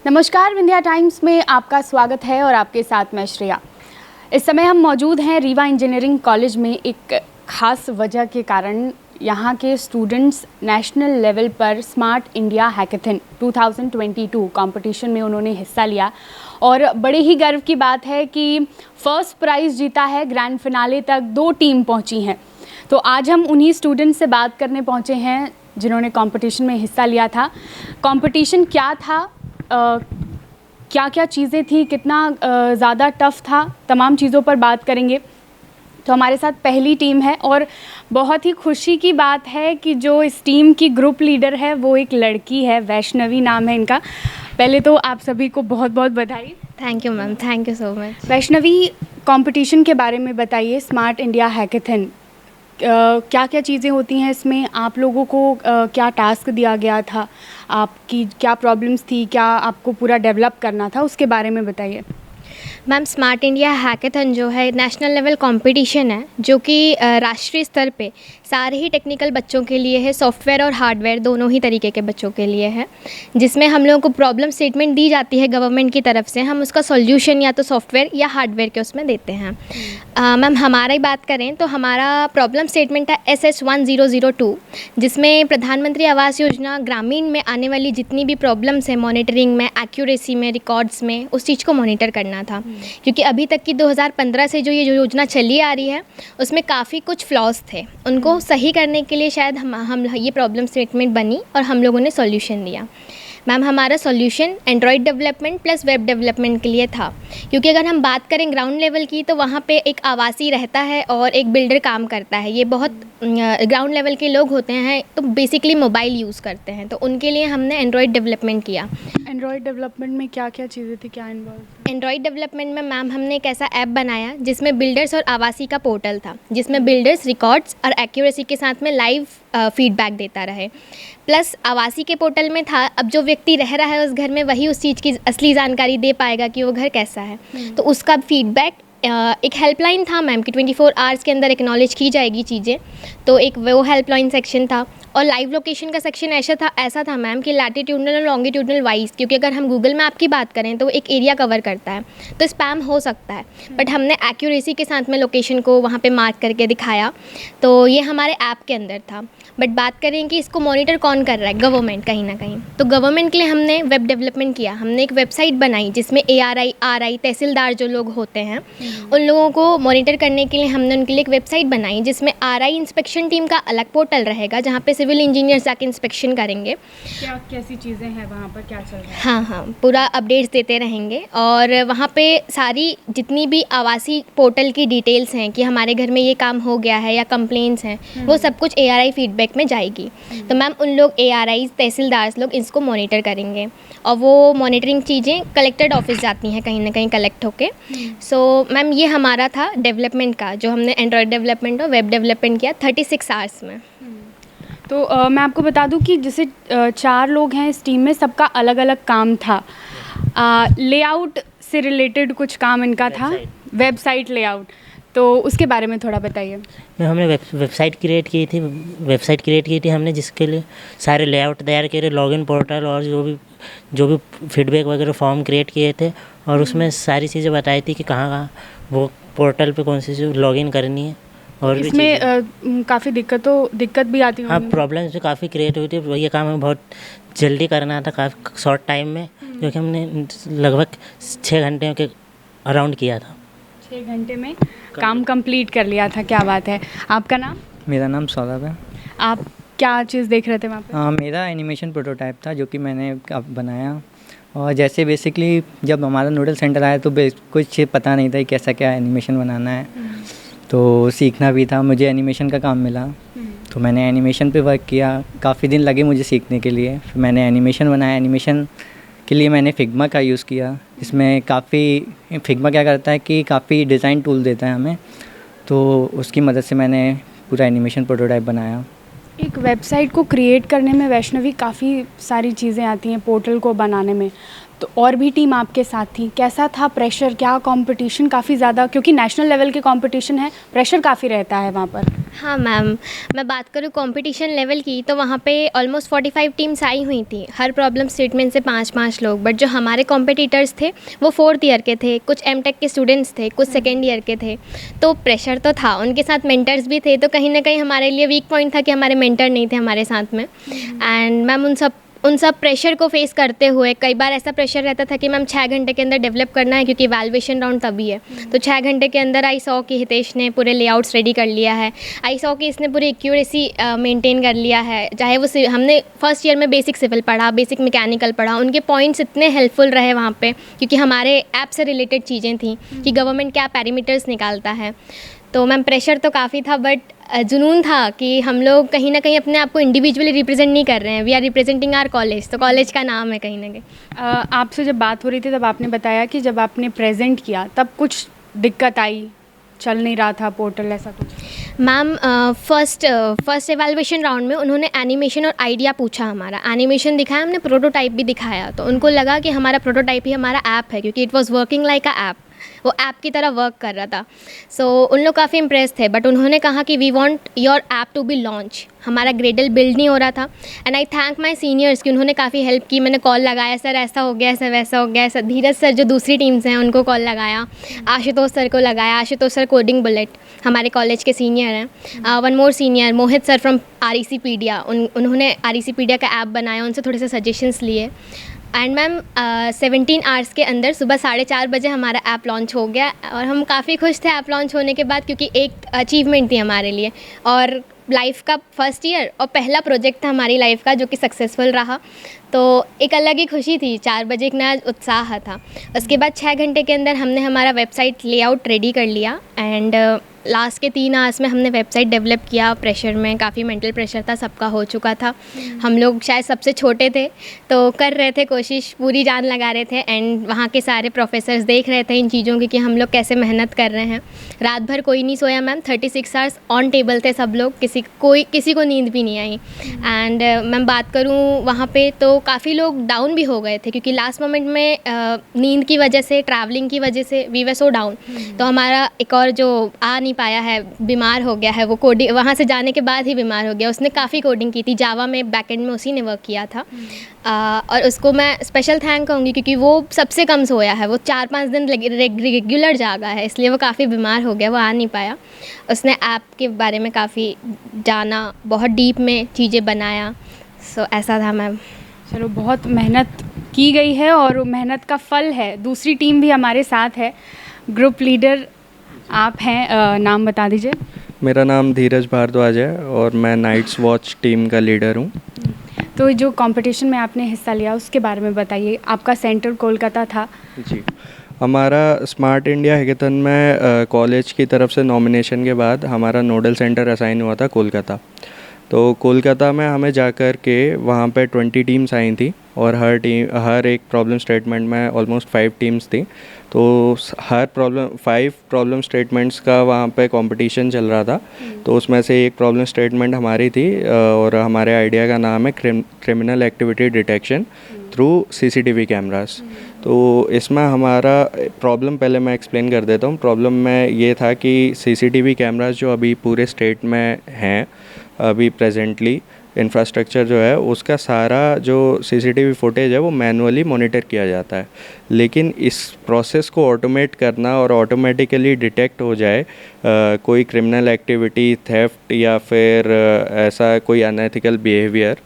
नमस्कार, विंध्या टाइम्स में आपका स्वागत है और आपके साथ मैं श्रेया। इस समय हम मौजूद हैं रीवा इंजीनियरिंग कॉलेज में। एक खास वजह के कारण यहाँ के स्टूडेंट्स नेशनल लेवल पर स्मार्ट इंडिया हैकेथन 2022 कंपटीशन में उन्होंने हिस्सा लिया और बड़े ही गर्व की बात है कि फर्स्ट प्राइज़ जीता है। ग्रैंड फिनाले तक 2 टीम पहुँची हैं। तो आज हम उन्हीं स्टूडेंट से बात करने पहुँचे हैं जिन्होंने कंपटीशन में हिस्सा लिया था। कंपटीशन क्या था, क्या क्या चीज़ें थी, कितना ज़्यादा टफ़ था, तमाम चीज़ों पर बात करेंगे। तो हमारे साथ पहली टीम है और बहुत ही खुशी की बात है कि जो इस टीम की ग्रुप लीडर है वो एक लड़की है, वैष्णवी नाम है इनका। पहले तो आप सभी को बहुत बहुत बधाई। Thank you ma'am, thank you so much. Vaishnavi, competition के बारे में बताइए। स्मार्ट इंडिया हैकेथन क्या क्या चीज़ें होती हैं इसमें, आप लोगों को क्या टास्क दिया गया था, आपकी क्या प्रॉब्लम्स थी, क्या आपको पूरा डेवलप करना था, उसके बारे में बताइए। मैम, स्मार्ट इंडिया हैकेथन जो है नेशनल लेवल कंपटीशन है जो कि राष्ट्रीय स्तर पे सारे ही टेक्निकल बच्चों के लिए है, सॉफ्टवेयर और हार्डवेयर दोनों ही तरीके के बच्चों के लिए है, जिसमें हम लोगों को प्रॉब्लम स्टेटमेंट दी जाती है गवर्नमेंट की तरफ से। हम उसका सॉल्यूशन या तो सॉफ्टवेयर या हार्डवेयर के उसमें देते हैं। मैम, हमारा ही बात करें तो हमारा प्रॉब्लम स्टेटमेंट है SS1002, जिसमें प्रधानमंत्री आवास योजना ग्रामीण में आने वाली जितनी भी प्रॉब्लम्स है मॉनिटरिंग में, एक्यूरेसी में, रिकॉर्ड्स में, उस चीज़ को मॉनिटर करना था। क्योंकि अभी तक की 2015 से जो ये योजना चली आ रही है उसमें काफ़ी कुछ फ्लॉज थे, उनको सही करने के लिए शायद हम ये प्रॉब्लम स्टेटमेंट बनी और हम लोगों ने सॉल्यूशन दिया। मैम, हमारा solution Android development plus web development के लिए था, क्योंकि अगर हम बात करें ग्राउंड लेवल की तो वहाँ पे एक आवासी रहता है और एक बिल्डर काम करता है। ये बहुत ग्राउंड लेवल के लोग होते हैं तो बेसिकली मोबाइल यूज़ करते हैं, तो उनके लिए हमने एंड्रॉयड डेवलपमेंट किया। एंड्रॉयड डेवलपमेंट में क्या क्या चीज़ें थी, क्या इन्वॉल्व? एंड्रॉयड डेवलपमेंट में मैम हमने एक ऐसा ऐप बनाया जिसमें बिल्डर्स और आवासी का पोर्टल था, जिसमें बिल्डर्स रिकॉर्ड्स और एक्यूरेसी के साथ में लाइव फीडबैक देता रहे। प्लस आवासी के पोर्टल में था, अब जो व्यक्ति रह रहा है उस घर में वही उस चीज़ की असली जानकारी दे पाएगा कि वो घर कैसा है, तो उसका फीडबैक एक हेल्पलाइन था मैम कि 24 आवर्स के अंदर एक्नॉलेज की जाएगी चीज़ें, तो एक वो हेल्पलाइन सेक्शन था। और लाइव लोकेशन का सेक्शन ऐसा था मैम कि लैटिट्यूडनल और लॉन्गिट्यूडनल वाइज, क्योंकि अगर हम गूगल मैप की बात करें तो वो एक एरिया कवर करता है तो स्पैम हो सकता है, बट हमने एक्यूरेसी के साथ में लोकेशन को वहाँ पे मार्क करके दिखाया, तो ये हमारे ऐप के अंदर था। बट बात करें कि इसको मॉनिटर कौन कर रहा है, गवर्नमेंट कहीं ना कहीं, तो गवर्नमेंट के लिए हमने वेब डेवलपमेंट किया। हमने एक वेबसाइट बनाई जिसमें ARI, RI तहसीलदार जो लोग होते हैं उन लोगों को मॉनिटर करने के लिए हमने उनके लिए एक वेबसाइट बनाई, जिसमें RI इंस्पेक्शन टीम का अलग पोर्टल रहेगा जहाँ पे सिविल इंजीनियर्स जाके इंस्पेक्शन करेंगे। क्या कैसी चीज़ें हैं वहाँ पर, क्या चल रहा है? हाँ, पूरा अपडेट्स देते रहेंगे। और वहाँ पे सारी जितनी भी आवासी पोर्टल की डिटेल्स हैं कि हमारे घर में ये काम हो गया है या कंप्लेंट्स हैं, वो सब कुछ ARI फीडबैक में जाएगी। तो मैम उन लोग ARI तहसीलदार लोग इसको मॉनिटर करेंगे और वो मॉनिटरिंग चीज़ें कलेक्टेड ऑफिस जाती हैं कहीं ना कहीं कलेक्ट होके। सो मैम, ये हमारा था डेवलपमेंट का, जो हमने एंड्रॉयड डेवलपमेंट और वेब डेवलपमेंट किया 36 आवर्स में। तो मैं आपको बता दूं कि जैसे 4 लोग हैं इस टीम में, सबका अलग अलग काम था। लेआउट से रिलेटेड कुछ काम इनका था, वेबसाइट लेआउट, तो उसके बारे में थोड़ा बताइए। हमने वेबसाइट क्रिएट की थी हमने, जिसके लिए सारे लेआउट तैयार किए थे, लॉगिन पोर्टल और जो भी फीडबैक वगैरह फॉर्म क्रिएट किए थे, और उसमें सारी चीज़ें बताई थी कि कहाँ वो पोर्टल पे कौन सी चीज़ लॉगिन करनी है। और इसमें काफ़ी दिक्कत भी आती हाँ, प्रॉब्लम्स भी काफ़ी क्रिएट हुई थी। ये काम हमें बहुत जल्दी करना था, काफ़ी शॉर्ट टाइम में, क्योंकि हमने लगभग 6 घंटे के अराउंड किया था। 6 घंटे में काम कंप्लीट कर लिया था, क्या बात है। आपका नाम? मेरा नाम सौरभ है। आप क्या चीज़ देख रहे थे वहाँ पे? मेरा एनिमेशन प्रोटोटाइप था जो कि मैंने अब बनाया। और जैसे बेसिकली जब हमारा नोडल सेंटर आया तो कुछ पता नहीं था कि कैसा क्या एनिमेशन बनाना है, तो सीखना भी था। मुझे एनिमेशन का काम मिला तो मैंने एनिमेशन पे वर्क किया। काफ़ी दिन लगे मुझे सीखने के लिए, फिर मैंने एनिमेशन बनाया। एनिमेशन के लिए मैंने फिग्मा का यूज़ किया। इसमें फिग्मा क्या करता है कि काफ़ी डिज़ाइन टूल देता है हमें, तो उसकी मदद से मैंने पूरा एनिमेशन प्रोटोटाइप बनाया। एक वेबसाइट को क्रिएट करने में वैष्णवी काफ़ी सारी चीज़ें आती हैं पोर्टल को बनाने में, तो और भी टीम आपके साथ थी, कैसा था प्रेशर, क्या कंपटीशन काफ़ी ज़्यादा, क्योंकि नेशनल लेवल के कंपटीशन है, प्रेशर काफ़ी रहता है वहाँ पर? हाँ मैम, मैं बात करूँ कंपटीशन लेवल की तो वहाँ पे ऑलमोस्ट 45 टीम्स आई हुई थी, हर प्रॉब्लम स्टेटमेंट से 5-5 लोग। बट जो हमारे कॉम्पिटिटर्स थे वो 4th ईयर के थे, कुछ एमटेक के स्टूडेंट्स थे, कुछ 2nd ईयर के थे। तो प्रेशर तो था, उनके साथ मेंटर्स भी थे, तो कहीं ना कहीं हमारे लिए वीक पॉइंट था कि हमारे मेंटर नहीं थे हमारे साथ में। एंड मैम उन सब प्रेशर को फेस करते हुए कई बार ऐसा प्रेशर रहता था कि मैम 6 घंटे के अंदर डेवलप करना है, क्योंकि वैल्यूएशन राउंड तभी है। तो 6 घंटे के अंदर आई सॉ कि हितेश ने पूरे लेआउट्स रेडी कर लिया है, आई सॉ कि इसने पूरी एक्यूरेसी मेंटेन कर लिया है। चाहे वो हमने फर्स्ट ईयर में बेसिक सिविल पढ़ा, बेसिक मैकेनिकल पढ़ा, उनके पॉइंट्स इतने हेल्पफुल रहे वहाँ पे, क्योंकि हमारे ऐप से रिलेटेड चीज़ें थी कि गवर्नमेंट क्या पैरामीटर्स निकालता है। तो मैम प्रेशर तो काफ़ी था, बट जुनून था कि हम लोग कहीं ना कहीं अपने आप को इंडिविजुअली रिप्रेजेंट नहीं कर रहे हैं, we are representing our college, तो कॉलेज का नाम है कहीं ना कहीं। आपसे जब बात हो रही थी तब आपने बताया कि जब आपने प्रेजेंट किया तब कुछ दिक्कत आई, चल नहीं रहा था पोर्टल, ऐसा कुछ? मैम फर्स्ट एवेलुएशन राउंड में उन्होंने एनिमेशन और आइडिया पूछा, हमारा एनिमेशन दिखाया, हमने प्रोटोटाइप भी दिखाया, तो उनको लगा कि हमारा प्रोटोटाइप ही हमारा ऐप है, क्योंकि it was working like a app, वो ऐप की तरह वर्क कर रहा था। सो उन लोग काफ़ी इम्प्रेस थे, बट उन्होंने कहा कि we want your app to be launch. हमारा ग्रेडल बिल्ड नहीं हो रहा था, and I thank my seniors कि उन्होंने काफ़ी हेल्प की। मैंने कॉल लगाया, सर ऐसा हो गया, सर वैसा हो गया, सर धीरज सर जो दूसरी टीम से हैं उनको कॉल लगाया, आशुतोष सर को लगाया, आशुतोष सर कोडिंग बुलेट हमारे कॉलेज के सीनियर हैं। One more senior Mohit sir from RECpedia, उन्होंने RECpedia का ऐप बनाया, उनसे थोड़े से सजेशंस लिए। एंड मैम 17 आवर्स के अंदर सुबह 4:30 बजे हमारा ऐप लॉन्च हो गया, और हम काफ़ी खुश थे ऐप लॉन्च होने के बाद, क्योंकि एक अचीवमेंट थी हमारे लिए, और लाइफ का फर्स्ट ईयर और पहला प्रोजेक्ट था हमारी लाइफ का जो कि सक्सेसफुल रहा। तो एक अलग ही खुशी थी, 4 बजे एक नया उत्साह था। उसके बाद 6 घंटे के अंदर हमने हमारा वेबसाइट लेआउट रेडी कर लिया, एंड लास्ट के 3 आवर्स में हमने वेबसाइट डेवलप किया। प्रेशर में काफ़ी मेंटल प्रेशर था, सबका हो चुका था, हम लोग शायद सबसे छोटे थे, तो कर रहे थे कोशिश, पूरी जान लगा रहे थे। एंड वहाँ के सारे प्रोफेसर्स देख रहे थे इन चीज़ों की कि हम लोग कैसे मेहनत कर रहे हैं। रात भर कोई नहीं सोया मैम, 36 आवर्स ऑन टेबल थे सब लोग, किसी को नींद भी नहीं आई। एंड मैम बात करूँ वहाँ पे तो काफ़ी लोग डाउन भी हो गए थे, क्योंकि लास्ट मोमेंट में नींद की वजह से, ट्रैवलिंग की वजह से वी वर सो डाउन। तो हमारा एक और जो आ नहीं पाया है, बीमार हो गया है, वो कोडिंग वहाँ से जाने के बाद ही बीमार हो गया, उसने काफ़ी कोडिंग की थी जावा में, बैकएंड में उसी ने वर्क किया था। और उसको मैं स्पेशल थैंक कहूँगी, क्योंकि वो सबसे कम सोया है, वो 4-5 दिन रेगुलर जागा है, इसलिए वो काफ़ी बीमार हो गया, वो आ नहीं पाया। उसने ऐप के बारे में काफ़ी जाना, बहुत डीप में चीज़ें बनाया। सो ऐसा था मैम। चलो, बहुत मेहनत की गई है और मेहनत का फल है। दूसरी टीम भी हमारे साथ है, ग्रुप लीडर आप हैं, नाम बता दीजिए। मेरा नाम धीरज भारद्वाज है और मैं नाइट्स वॉच टीम का लीडर हूँ। तो जो कंपटीशन में आपने हिस्सा लिया उसके बारे में बताइए। आपका सेंटर कोलकाता था। जी, हमारा स्मार्ट इंडिया हैकेथन में कॉलेज की तरफ से नॉमिनेशन के बाद हमारा नोडल सेंटर असाइन हुआ था कोलकाता। तो कोलकाता में हमें जाकर के वहाँ पे 20 टीम्स आई थी, और हर एक प्रॉब्लम स्टेटमेंट में ऑलमोस्ट 5 टीम्स थी। तो हर 5 प्रॉब्लम स्टेटमेंट्स का वहाँ पे कंपटीशन चल रहा था। तो उसमें से एक प्रॉब्लम स्टेटमेंट हमारी थी, और हमारे आइडिया का नाम है criminal activity detection through CCTV cameras. तो इसमें हमारा प्रॉब्लम पहले मैं एक्सप्लेन कर देता हूँ। प्रॉब्लम में ये था कि CCTV कैमरास जो अभी पूरे स्टेट में हैं, अभी प्रेजेंटली इंफ्रास्ट्रक्चर जो है उसका सारा जो CCTV फुटेज है वो मैनुअली मॉनिटर किया जाता है। लेकिन इस प्रोसेस को ऑटोमेट करना और ऑटोमेटिकली डिटेक्ट हो जाए कोई क्रिमिनल एक्टिविटी, थेफ्ट या फिर ऐसा कोई अनएथिकल बिहेवियर,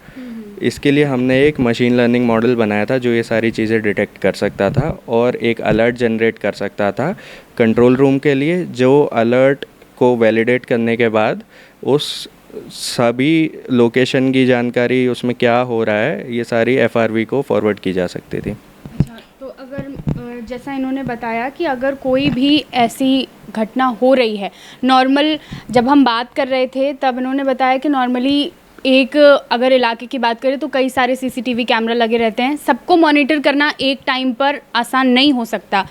इसके लिए हमने एक मशीन लर्निंग मॉडल बनाया था जो ये सारी चीज़ें डिटेक्ट कर सकता था और एक अलर्ट जनरेट कर सकता था कंट्रोल रूम के लिए, जो अलर्ट को वैलिडेट करने के बाद उस सभी लोकेशन की जानकारी, उसमें क्या हो रहा है, ये सारी FRV को फॉरवर्ड की जा सकती थी। अच्छा, तो अगर जैसा इन्होंने बताया कि अगर कोई भी ऐसी घटना हो रही है, नॉर्मल जब हम बात कर रहे थे तब इन्होंने बताया कि नॉर्मली एक अगर इलाके की बात करें तो कई सारे CCTV कैमरा लगे रहते हैं, सबको मॉनिटर करना एक टाइम पर आसान नहीं हो सकता,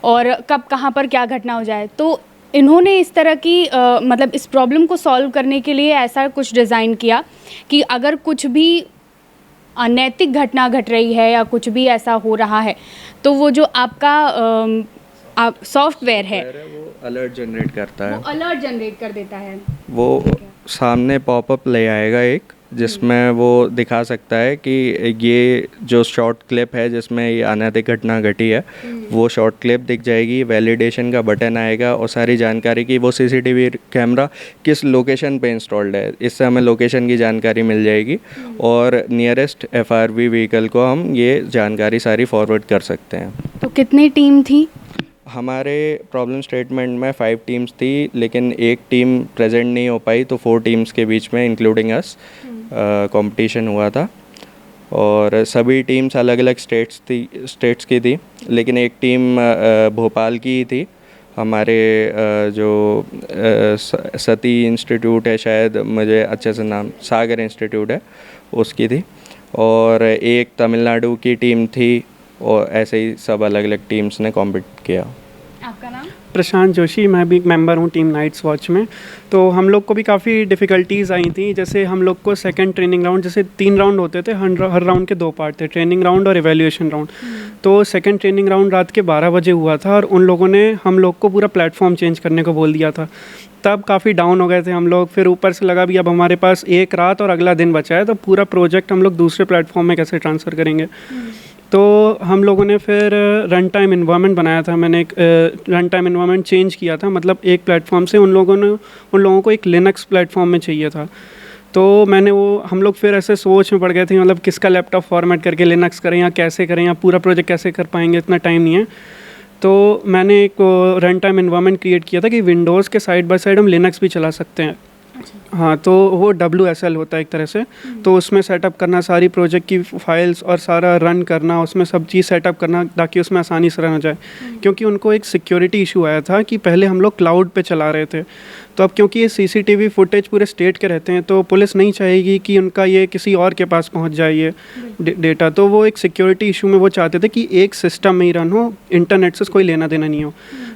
और कब कहाँ पर क्या घटना हो जाए। तो इन्होंने इस तरह की मतलब इस प्रॉब्लम को सॉल्व करने के लिए ऐसा कुछ डिज़ाइन किया कि अगर कुछ भी अनैतिक घटना घट रही है या कुछ भी ऐसा हो रहा है, तो वो जो आपका सॉफ्टवेयर है वो अलर्ट जनरेट करता है, वो अलर्ट जनरेट कर देता है। वो सामने पॉपअप ले आएगा एक, जिसमें वो दिखा सकता है कि ये जो शॉर्ट क्लिप है जिसमें ये अनैतिक घटना घटी है, वो शॉर्ट क्लिप दिख जाएगी, वैलिडेशन का बटन आएगा और सारी जानकारी की वो सीसीटीवी कैमरा किस लोकेशन पे इंस्टॉल्ड है, इससे हमें लोकेशन की जानकारी मिल जाएगी और नियरेस्ट एफआरवी व्हीकल को हम ये जानकारी सारी फॉरवर्ड कर सकते हैं। तो कितनी टीम थी? हमारे प्रॉब्लम स्टेटमेंट में 5 टीम्स थी, लेकिन एक टीम प्रेजेंट नहीं हो पाई, तो 4 टीम्स के बीच में इंक्लूडिंग अस कंपटीशन हुआ था और सभी टीम्स अलग अलग स्टेट्स की थी, लेकिन एक टीम भोपाल की ही थी। हमारे जो सती इंस्टीट्यूट है, शायद मुझे अच्छे से नाम, सागर इंस्टीट्यूट है, उसकी थी, और एक तमिलनाडु की टीम थी, और ऐसे ही सब अलग अलग टीम्स ने कॉम्पीट किया। आपका नाम? प्रशांत जोशी, मैं भी एक मेंबर हूँ टीम नाइट्स वॉच में। तो हम लोग को भी काफ़ी डिफ़िकल्टीज़ आई थी। जैसे हम लोग को सेकंड ट्रेनिंग राउंड, जैसे 3 राउंड होते थे, हर राउंड के 2 पार्ट थे, ट्रेनिंग राउंड और एवेल्यूएशन राउंड। तो सेकंड ट्रेनिंग राउंड रात के 12 बजे हुआ था और उन लोगों ने हम लोग को पूरा प्लेटफॉर्म चेंज करने को बोल दिया था। तब काफ़ी डाउन हो गए थे हम लोग। फिर ऊपर से लगा भी अब हमारे पास एक रात और अगला दिन बचा है, तो पूरा प्रोजेक्ट हम लोग दूसरे प्लेटफॉर्म में कैसे ट्रांसफ़र करेंगे। तो हम लोगों ने फिर रन टाइम इन्वायरमेंट बनाया था। मैंने एक रन टाइम इन्वायरमेंट चेंज किया था, मतलब एक प्लेटफॉर्म से उन लोगों को एक लिनक्स प्लेटफॉर्म में चाहिए था। तो मैंने हम लोग फिर ऐसे सोच में पड़ गए थे, मतलब किसका लैपटॉप फॉर्मेट करके लिनक्स करें या कैसे करें, या पूरा प्रोजेक्ट कैसे कर पाएंगे, इतना टाइम नहीं है। तो मैंने एक रन टाइम इन्वायरमेंट क्रिएट किया था कि विंडोज़ के साइड बाय साइड हम लिनक्स भी चला सकते हैं। हाँ, तो वो WSL होता है एक तरह से। तो उसमें सेटअप करना, सारी प्रोजेक्ट की फाइल्स और सारा रन करना, उसमें सब चीज़ सेटअप करना ताकि उसमें आसानी से रन हो जाए। क्योंकि उनको एक सिक्योरिटी इशू आया था कि पहले हम लोग क्लाउड पे चला रहे थे, तो अब क्योंकि ये CCTV फुटेज पूरे स्टेट के रहते हैं, तो पुलिस नहीं चाहेगी कि उनका ये किसी और के पास पहुंच जाए ये डेटा। तो वो एक सिक्योरिटी इशू में वो चाहते थे कि एक सिस्टम में ही रन हो, इंटरनेट से कोई लेना देना नहीं हो।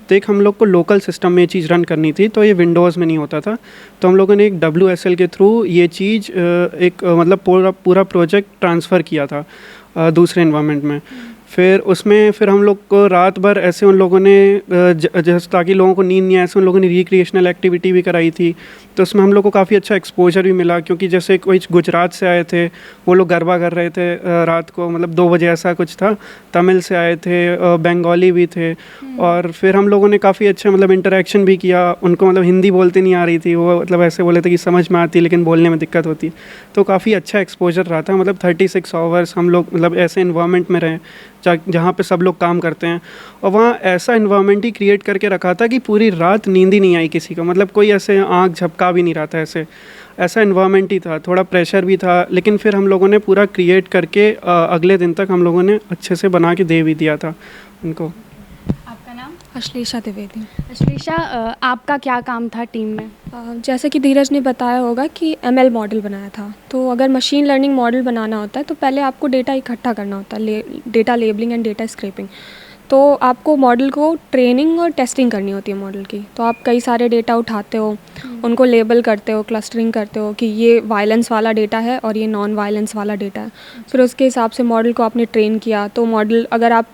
तो एक हम लोग को लोकल सिस्टम में ये चीज़ रन करनी थी, तो ये विंडोज़ में नहीं होता था। तो हम लोगों ने एक WSL के थ्रू ये चीज़ एक मतलब पूरा प्रोजेक्ट ट्रांसफ़र किया था दूसरे इन्वायरमेंट में। फिर हम लोग को रात भर ऐसे उन लोगों ने जैसे ताकि लोगों को नींद नहीं आए, ऐसे उन लोगों ने रिक्रिएशनल एक्टिविटी भी कराई थी। तो उसमें हम लोग को काफ़ी अच्छा एक्सपोजर भी मिला, क्योंकि जैसे कोई गुजरात से आए थे, वो लोग गरबा कर रहे थे रात को, मतलब 2 बजे ऐसा कुछ था। तमिल से आए थे, बंगाली भी थे। और फिर हम लोगों ने काफ़ी अच्छा मतलब इंटरेक्शन भी किया। उनको मतलब हिंदी बोलते नहीं आ रही थी, वो मतलब ऐसे बोले थे कि समझ में आती लेकिन बोलने में दिक्कत होती। तो काफ़ी अच्छा एक्सपोजर रहा था। मतलब 36 आवर्स हम लोग मतलब ऐसे इन्वायरमेंट में रहे जहाँ पे सब लोग काम करते हैं, और वहाँ ऐसा इन्वायरमेंट ही क्रिएट करके रखा था कि पूरी रात नींद ही नहीं आई किसी को। मतलब कोई ऐसे आँख झपका भी नहीं रहा था, ऐसा इन्वायरमेंट ही था। थोड़ा प्रेशर भी था, लेकिन फिर हम लोगों ने पूरा क्रिएट करके अगले दिन तक हम लोगों ने अच्छे से बना के दे भी दिया था उनको। आपका नाम? अश्लेषा द्विवेदी। अश्लेषा, आपका क्या काम था टीम में? जैसे कि धीरज ने बताया होगा कि ML मॉडल बनाया था। तो अगर मशीन लर्निंग मॉडल बनाना होता है तो पहले आपको डेटा इकट्ठा करना होता है, data labelling and data scraping. तो आपको मॉडल को ट्रेनिंग और टेस्टिंग करनी होती है मॉडल की। तो आप कई सारे डेटा उठाते हो, उनको लेबल करते हो, क्लस्टरिंग करते हो कि ये वायलेंस वाला डेटा है और ये नॉन वायलेंस वाला डेटा है। फिर उसके हिसाब से मॉडल को आपने ट्रेन किया। तो मॉडल अगर आप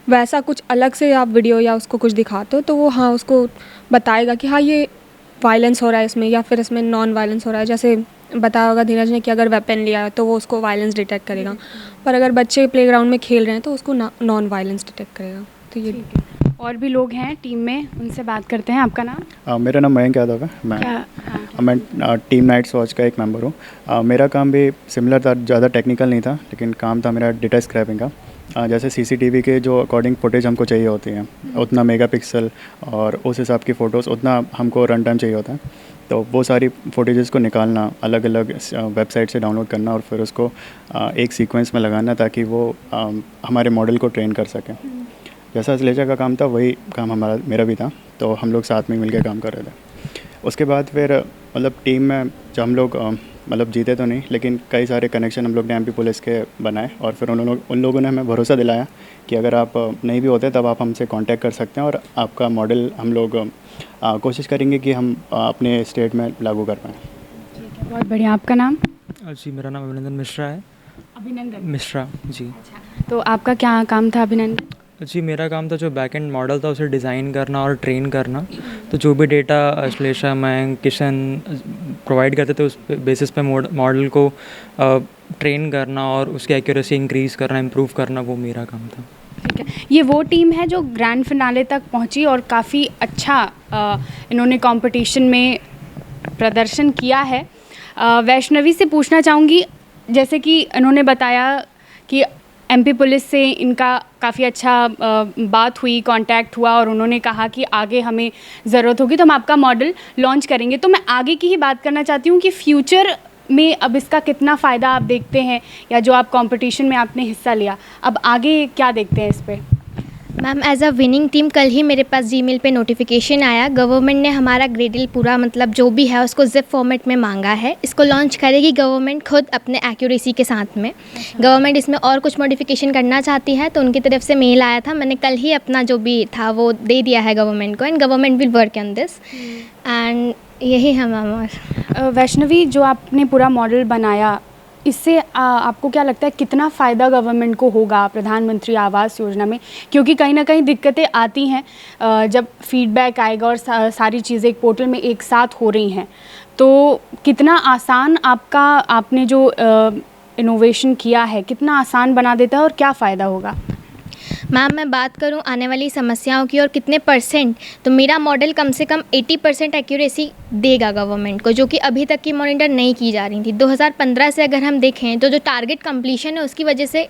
वैसा कुछ अलग से आप वीडियो या उसको कुछ दिखाते हो तो वो हाँ उसको बताएगा कि हाँ ये वायलेंस हो रहा है इसमें, या फिर इसमें नॉन वायलेंस हो रहा है। जैसे बताया होगा धीरज ने कि अगर वेपन लिया है तो वो उसको वायलेंस डिटेक्ट करेगा, पर अगर बच्चे प्लेग्राउंड में खेल रहे हैं तो उसको नॉन वायलेंस डिटेक्ट करेगा। तो ये और भी लोग हैं टीम में, उनसे बात करते हैं। आपका नाम? मेरा नाम मयंक यादव है। मैं टीम नाइट्स वॉच का एक मेंबर हूँ। मेरा काम भी सिमिलर था, ज़्यादा टेक्निकल नहीं था, लेकिन काम था मेरा डेटा स्क्रैपिंग का। जैसे CCTV के जो अकॉर्डिंग फुटेज हमको चाहिए होती है, उतना मेगापिक्सल और उस हिसाब की फ़ोटोज़ उतना हमको रन टाइम चाहिए होता है। तो वो सारी फुटेजेस को निकालना, अलग अलग वेबसाइट से डाउनलोड करना और फिर उसको एक सीक्वेंस में लगाना ताकि वो हमारे मॉडल को ट्रेन कर सकें। जैसा अश्लेषा का काम था वही काम मेरा भी था, तो हम लोग साथ में मिलकर काम कर रहे थे। उसके बाद फिर मतलब टीम में जब हम लोग मतलब जीते तो नहीं, लेकिन कई सारे कनेक्शन हम लोग ने MP पुलिस के बनाए, और फिर उन लोगों ने हमें भरोसा दिलाया कि अगर आप नहीं भी होते तब आप हमसे कांटेक्ट कर सकते हैं और आपका मॉडल हम लोग कोशिश करेंगे कि हम अपने स्टेट में लागू कर पाएँ। बहुत बढ़िया। आपका नाम? जी, मेरा नाम अभिनंदन मिश्रा है। अभिनंदन मिश्रा जी। अच्छा, तो आपका क्या काम था अभिनंदन? जी मेरा काम था जो बैक एंड मॉडल था उसे डिज़ाइन करना और ट्रेन करना। तो जो भी डेटा श्लेषा मैं किशन प्रोवाइड करते थे उस बेसिस पे मॉडल को ट्रेन करना और उसकी एक्यूरेसी इंक्रीज़ करना, इम्प्रूव करना, वो मेरा काम था। ठीक है, ये वो टीम है जो ग्रैंड फिनाले तक पहुंची और काफ़ी अच्छा इन्होंने कंपटीशन में प्रदर्शन किया है। वैष्णवी से पूछना चाहूँगी, जैसे कि इन्होंने बताया कि एमपी पुलिस से इनका काफ़ी अच्छा बात हुई, कांटेक्ट हुआ और उन्होंने कहा कि आगे हमें ज़रूरत होगी तो हम आपका मॉडल लॉन्च करेंगे। तो मैं आगे की ही बात करना चाहती हूँ कि फ्यूचर में अब इसका कितना फ़ायदा आप देखते हैं, या जो आप कंपटीशन में आपने हिस्सा लिया, अब आगे क्या देखते हैं इस पर? Ma'am as a winning team कल ही मेरे पास जीमेल पे नोटिफिकेशन आया, गवर्नमेंट ने हमारा ग्रेडल पूरा मतलब जो भी है उसको जिप फॉर्मेट में मांगा है। इसको लॉन्च करेगी गवर्नमेंट खुद अपने एक्यूरेसी के साथ में। गवर्नमेंट इसमें और कुछ मॉडिफिकेशन करना चाहती है तो उनकी तरफ से मेल आया था, मैंने कल ही अपना जो भी था वो दे दिया है गवर्नमेंट को, and government will work on this. And यही है मैम। और वैष्णवी, जो आपने पूरा मॉडल बनाया, इससे आपको क्या लगता है कितना फ़ायदा गवर्नमेंट को होगा प्रधानमंत्री आवास योजना में? क्योंकि कहीं ना कहीं दिक्कतें आती हैं जब फीडबैक आएगा और सारी चीज़ें एक पोर्टल में एक साथ हो रही हैं, तो कितना आसान आपने जो इनोवेशन किया है कितना आसान बना देता है और क्या फ़ायदा होगा? मैम मैं बात करूं आने वाली समस्याओं की और कितने परसेंट, तो मेरा मॉडल कम से कम 80% एक्यूरेसी देगा गवर्नमेंट को, जो कि अभी तक की मॉनिटर नहीं की जा रही थी। 2015 से अगर हम देखें तो जो टारगेट कंप्लीशन है उसकी वजह से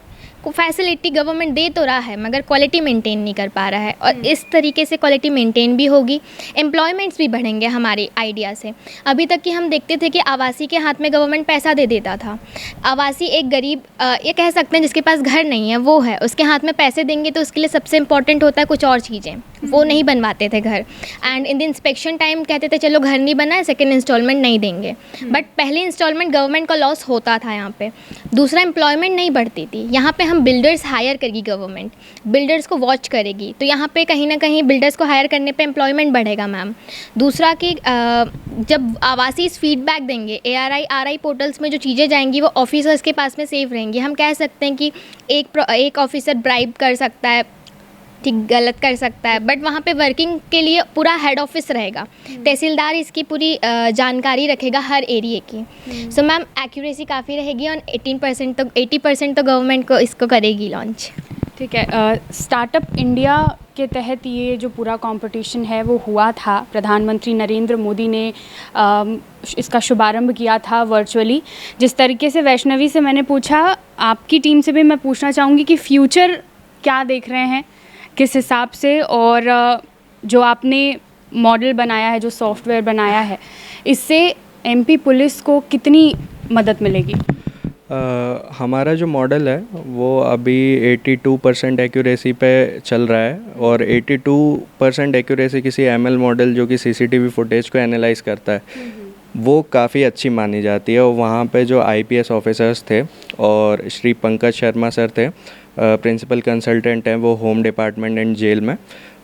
फैसिलिटी गवर्नमेंट दे तो रहा है मगर क्वालिटी मेंटेन नहीं कर पा रहा है, और इस तरीके से क्वालिटी मेंटेन भी होगी, एम्प्लॉयमेंट्स भी बढ़ेंगे हमारे आइडिया से। अभी तक कि हम देखते थे कि आवासी के हाथ में गवर्नमेंट पैसा दे देता था। आवासी एक गरीब ये कह सकते हैं जिसके पास घर नहीं है वो है, उसके हाथ में पैसे देंगे तो उसके लिए सबसे इम्पॉर्टेंट होता है कुछ और चीज़ें, वो नहीं बनवाते थे घर। And in the inspection time कहते थे चलो घर नहीं बना है, सेकेंड इंस्टॉलमेंट नहीं देंगे, बट पहले इंस्टॉलमेंट गवर्नमेंट का लॉस होता था यहाँ पे। दूसरा, एम्प्लॉयमेंट नहीं बढ़ती थी। यहाँ पे हम बिल्डर्स हायर करेगी गवर्नमेंट, बिल्डर्स को वॉच करेगी, तो यहाँ पे कहीं ना कहीं बिल्डर्स को हायर करने पे एम्प्लॉयमेंट बढ़ेगा मैम। दूसरा कि जब आवासी फीडबैक देंगे ARI RI पोर्टल्स में जो चीज़ें जाएंगी वो ऑफिसर्स के पास में सेफ रहेंगी। हम कह सकते हैं कि एक ऑफिसर ब्राइब कर सकता है, ठीक गलत कर सकता है, बट वहाँ पे वर्किंग के लिए पूरा हेड ऑफिस रहेगा, तहसीलदार इसकी पूरी जानकारी रखेगा हर एरिए की। सो मैम एक्यूरेसी काफ़ी रहेगी और 80% तो गवर्नमेंट को इसको करेगी लॉन्च। ठीक है, स्टार्टअप इंडिया के तहत ये जो पूरा कंपटीशन है वो हुआ था, प्रधानमंत्री नरेंद्र मोदी ने इसका शुभारंभ किया था वर्चुअली। जिस तरीके से वैष्णवी से मैंने पूछा, आपकी टीम से भी मैं पूछना चाहूँगी कि फ्यूचर क्या देख रहे हैं, किस हिसाब से, और जो आपने मॉडल बनाया है, जो सॉफ्टवेयर बनाया है, इससे एमपी पुलिस को कितनी मदद मिलेगी? हमारा जो मॉडल है वो अभी 82% एक्यूरेसी पे चल रहा है, और 82% एक्यूरेसी किसी ML मॉडल जो कि CCTV फुटेज को एनालाइज करता है वो काफ़ी अच्छी मानी जाती है। और वहाँ पे जो IPS ऑफिसर्स थे और श्री पंकज शर्मा सर थे, प्रिंसिपल कंसल्टेंट हैं वो होम डिपार्टमेंट एंड जेल में,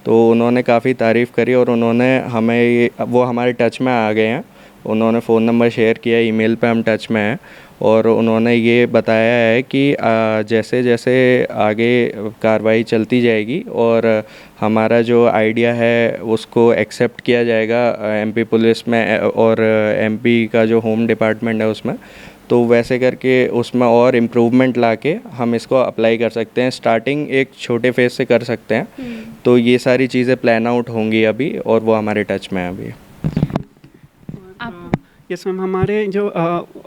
तो उन्होंने काफ़ी तारीफ़ करी और उन्होंने हमें वो हमारे टच में आ गए हैं। उन्होंने फ़ोन नंबर शेयर किया, ईमेल पे हम टच में हैं, और उन्होंने ये बताया है कि जैसे जैसे आगे कार्रवाई चलती जाएगी और हमारा जो आइडिया है उसको एक्सेप्ट किया जाएगा MP पुलिस में और MP का जो होम डिपार्टमेंट है उसमें, तो वैसे करके उसमें और इम्प्रूवमेंट लाके हम इसको अप्लाई कर सकते हैं। स्टार्टिंग एक छोटे फेज से कर सकते हैं, तो ये सारी चीज़ें प्लान आउट होंगी अभी, और वो हमारे टच में है अभी। यस मैम, हमारे जो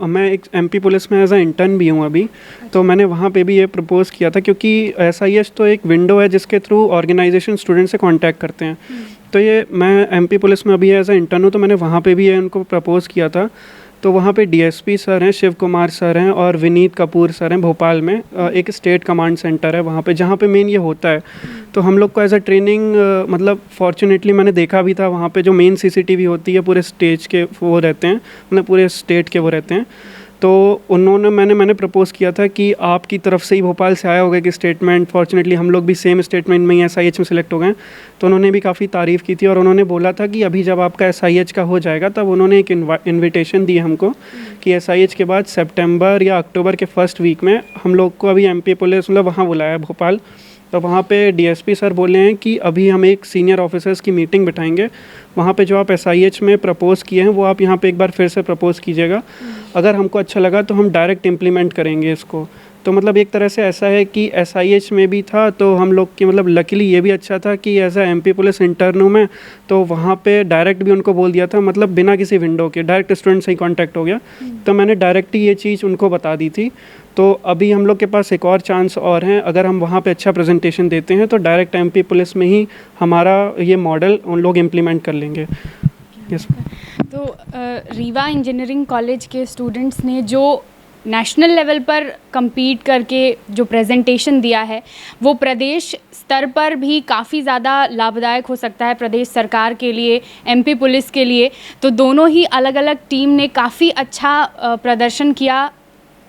मैं एक MP पुलिस में एज अ इंटर्न भी हूँ अभी, तो मैंने वहाँ पे भी ये प्रपोज़ किया था, क्योंकि SIS तो एक विंडो है जिसके थ्रू ऑर्गेनाइजेशन स्टूडेंट से कांटेक्ट करते हैं। तो ये मैं MP पुलिस में अभी एज अ इंटर्न हूँ, तो मैंने वहाँ पे भी ये उनको प्रपोज़ किया था। तो वहाँ पे DSP सर हैं, शिव कुमार सर हैं और विनीत कपूर सर हैं। भोपाल में एक स्टेट कमांड सेंटर है वहाँ पे, जहाँ पे मेन ये होता है। तो हम लोग को एज अ ट्रेनिंग मतलब फॉर्चुनेटली मैंने देखा भी था, वहाँ पे जो मेन CCTV होती है पूरे स्टेज के वो रहते हैं, मतलब पूरे स्टेट के वो रहते हैं। तो मैंने प्रपोज़ किया था कि आपकी तरफ से ही भोपाल से आया होगा कि स्टेटमेंट, फॉर्चुनेटली हम लोग भी सेम स्टेटमेंट में ही SIH में सिलेक्ट हो गए। तो उन्होंने भी काफ़ी तारीफ़ की थी और उन्होंने बोला था कि अभी जब आपका SIH का हो जाएगा तब उन्होंने एक इन्विटेशन दी हमको कि SIH के बाद सितंबर या अक्टूबर के फर्स्ट वीक में हम लोग को अभी MP पुलिस मतलब वहाँ बुलाया है भोपाल। तो वहाँ पे DSP सर बोले हैं कि अभी हम एक सीनियर ऑफिसर्स की मीटिंग बिठाएंगे, वहाँ पे जो आप SIH में प्रपोज़ किए हैं वो आप यहाँ पे एक बार फिर से प्रपोज़ कीजिएगा, अगर हमको अच्छा लगा तो हम डायरेक्ट इम्प्लीमेंट करेंगे इसको। तो मतलब एक तरह से ऐसा है कि SIH में भी था तो हम लोग की मतलब लकीली ये भी अच्छा था कि एज MP पुलिस इंटरव्यू में तो वहाँ पे डायरेक्ट भी उनको बोल दिया था, मतलब बिना किसी विंडो के डायरेक्ट स्टूडेंट से ही कांटेक्ट हो गया। तो मैंने डायरेक्ट ही ये चीज़ उनको बता दी थी। तो अभी हम लोग के पास एक और चांस और हैं, अगर हम वहाँ पे अच्छा प्रेजेंटेशन देते हैं तो डायरेक्ट MP पुलिस में ही हमारा ये मॉडल उन लोग इम्प्लीमेंट कर लेंगे। यस। तो रीवा इंजीनियरिंग कॉलेज के स्टूडेंट्स ने जो नेशनल लेवल पर compete करके जो प्रेजेंटेशन दिया है वो प्रदेश स्तर पर भी काफ़ी ज़्यादा लाभदायक हो सकता है प्रदेश सरकार के लिए, MP पुलिस के लिए। तो दोनों ही अलग अलग टीम ने काफ़ी अच्छा प्रदर्शन किया।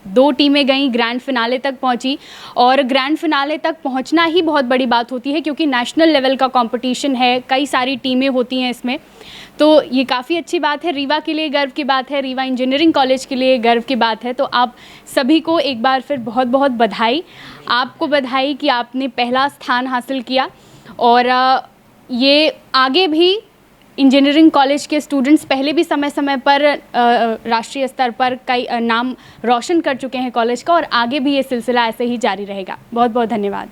2 टीमें गई, ग्रैंड फिनाले तक पहुंची और ग्रैंड फिनाले तक पहुंचना ही बहुत बड़ी बात होती है क्योंकि नेशनल लेवल का कंपटीशन है, कई सारी टीमें होती हैं इसमें। तो ये काफ़ी अच्छी बात है, रीवा के लिए गर्व की बात है, रीवा इंजीनियरिंग कॉलेज के लिए गर्व की बात है। तो आप सभी को एक बार फिर बहुत बहुत बधाई। आपको बधाई कि आपने पहला स्थान हासिल किया और ये आगे भी इंजीनियरिंग कॉलेज के स्टूडेंट्स पहले भी समय समय पर राष्ट्रीय स्तर पर कई नाम रोशन कर चुके हैं कॉलेज का और आगे भी ये सिलसिला ऐसे ही जारी रहेगा। बहुत बहुत धन्यवाद।